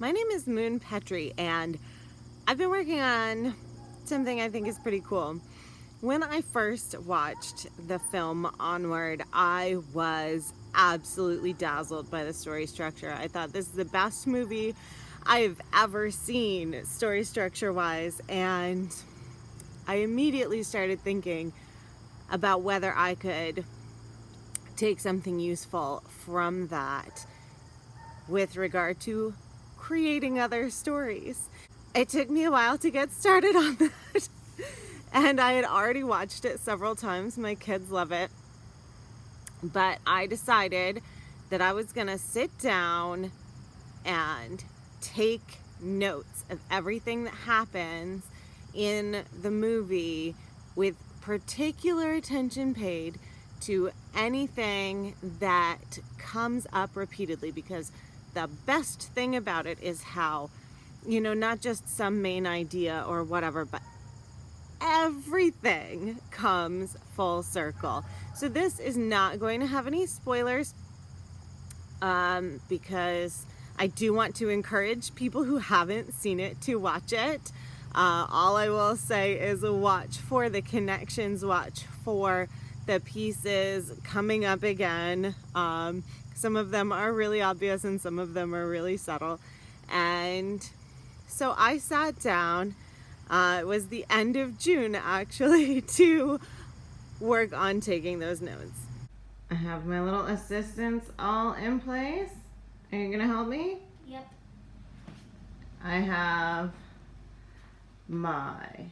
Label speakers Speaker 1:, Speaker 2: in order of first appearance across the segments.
Speaker 1: My name is Moon Petrie, and I've been working on something I think is pretty cool. When I first watched the film Onward, I was absolutely dazzled by the story structure. I thought this is the best movie I've ever seen, story structure wise, and I immediately started thinking about whether I could take something useful from that with regard to creating other stories. It took me a while to get started on that. And I had already watched it several times. My kids love it. But I decided that I was gonna sit down and take notes of everything that happens in the movie, with particular attention paid to anything that comes up repeatedly, because the best thing about it is how, not just some main idea or whatever, but everything comes full circle. So this is not going to have any spoilers, because I do want to encourage people who haven't seen it to watch it. All I will say is watch for the connections, watch for the pieces coming up again. Some of them are really obvious and some of them are really subtle. And so I sat down, it was the end of June actually, to work on taking those notes. I have my little assistants all in place. Are you gonna help me?
Speaker 2: Yep.
Speaker 1: I have my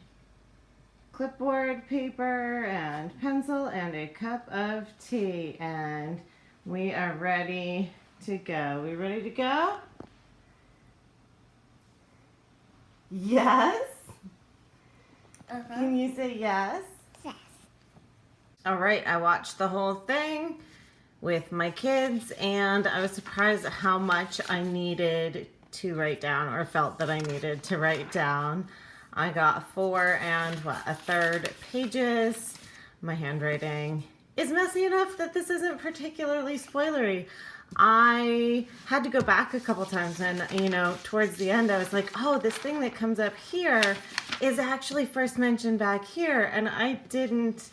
Speaker 1: clipboard, paper, and pencil, and a cup of tea, and we are ready to go. We ready to go? Yes? Can you say yes?
Speaker 2: Yes.
Speaker 1: All right, I watched the whole thing with my kids, and I was surprised at how much I needed to write down, or felt that I needed to write down. I got 4 1/3 pages. My handwriting is messy enough that this isn't particularly spoilery. I had to go back a couple times, and towards the end I was like, oh, this thing that comes up here is actually first mentioned back here, and I didn't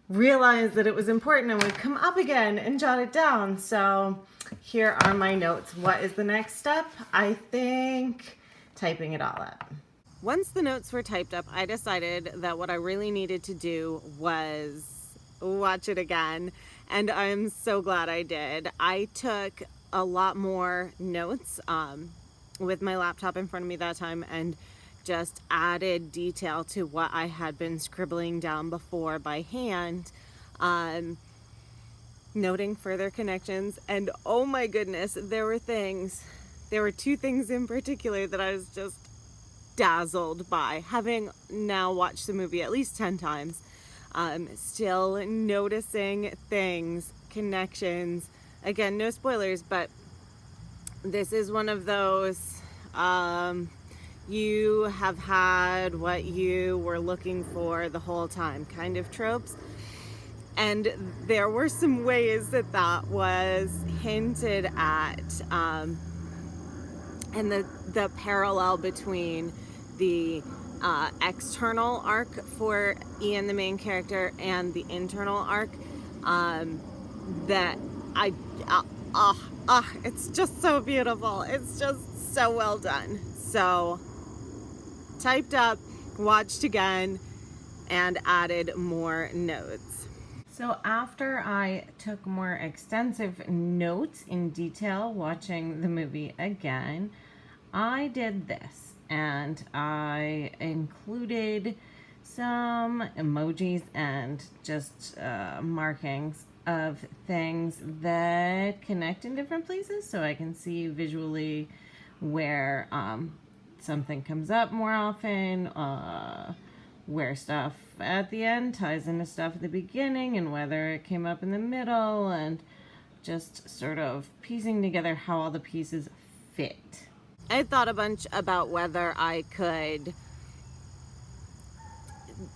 Speaker 1: realize that it was important and would come up again and jot it down. So here are my notes. What is the next step? I think typing it all up. Once the notes were typed up, I decided that what I really needed to do was watch it again, and I'm so glad I did. I took a lot more notes with my laptop in front of me that time, and just added detail to what I had been scribbling down before by hand, noting further connections. And oh my goodness, there were 2 things in particular that I was just dazzled by, having now watched the movie at least 10 times. Still noticing things, connections. Again, no spoilers, but this is one of those you have had what you were looking for the whole time kind of tropes. And there were some ways that was hinted at, and the parallel between the external arc for Ian, the main character, and the internal arc, that it's just so beautiful. It's just so well done. So typed up, watched again, and added more notes. So after I took more extensive notes in detail watching the movie again, I did this, and I included some emojis and just markings of things that connect in different places, so I can see visually where something comes up more often, where stuff at the end ties into stuff at the beginning, and whether it came up in the middle, and just sort of piecing together how all the pieces fit. I thought a bunch about whether I could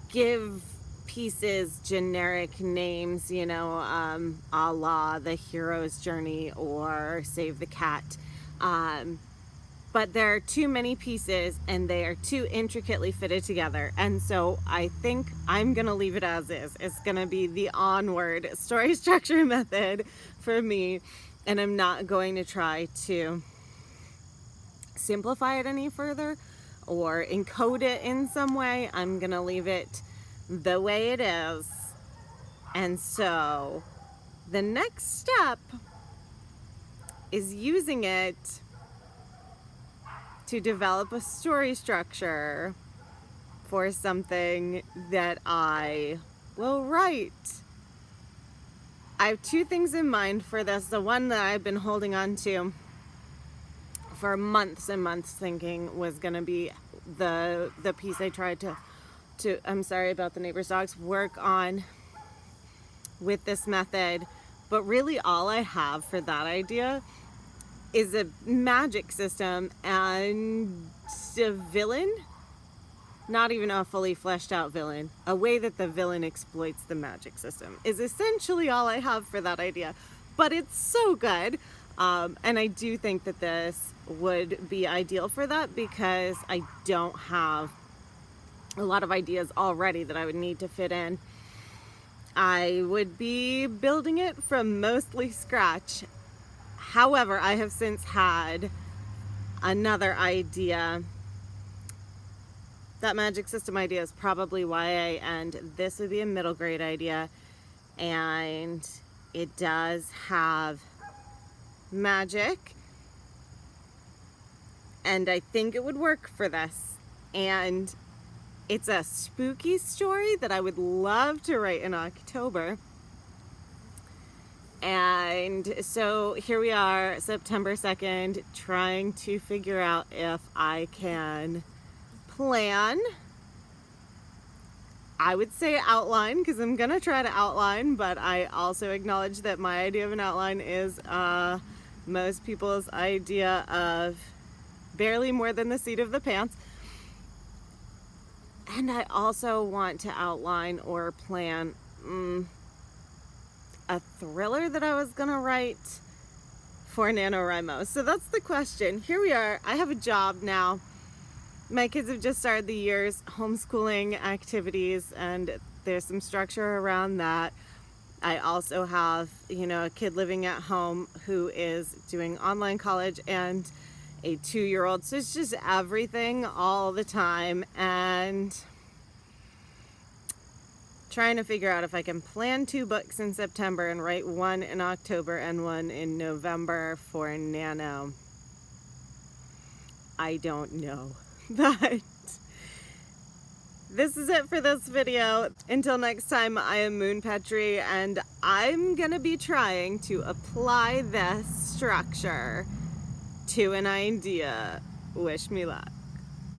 Speaker 1: give pieces generic names, a la The Hero's Journey or Save the Cat. but there are too many pieces and they are too intricately fitted together. And so I think I'm gonna leave it as is. It's gonna be the Onward story structure method for me, and I'm not going to try to simplify it any further or encode it in some way. I'm gonna leave it the way it is. And so the next step is using it to develop a story structure for something that I will write. I have two things in mind for this. The one that I've been holding on to for months and months, thinking was going to be the piece I tried to I'm sorry about the neighbor's dogs, work on with this method. But really all I have for that idea is a magic system and a villain, not even a fully fleshed out villain. A way that the villain exploits the magic system is essentially all I have for that idea. But it's so good. And I do think that this would be ideal for that, because I don't have a lot of ideas already that I would need to fit in. I would be building it from mostly scratch. However, I have since had another idea. That magic system idea is probably YA, and this would be a middle grade idea. And it does have magic, and I think it would work for this. And it's a spooky story that I would love to write in October. And so here we are, September 2nd, trying to figure out if I can plan. I would say outline, because I'm going to try to outline, but I also acknowledge that my idea of an outline is most people's idea of barely more than the seat of the pants. And I also want to outline or plan a thriller that I was gonna write for NaNoWriMo. So that's the question. Here we are. I have a job now. My kids have just started the year's homeschooling activities, and there's some structure around that. I also have, a kid living at home who is doing online college and a 2-year-old. So it's just everything all the time, and trying to figure out if I can plan 2 books in September and write 1 in October and 1 in November for Nano. I don't know. But this is it for this video. Until next time, I am Moon Petrie, and I'm gonna be trying to apply this structure to an idea. Wish me luck.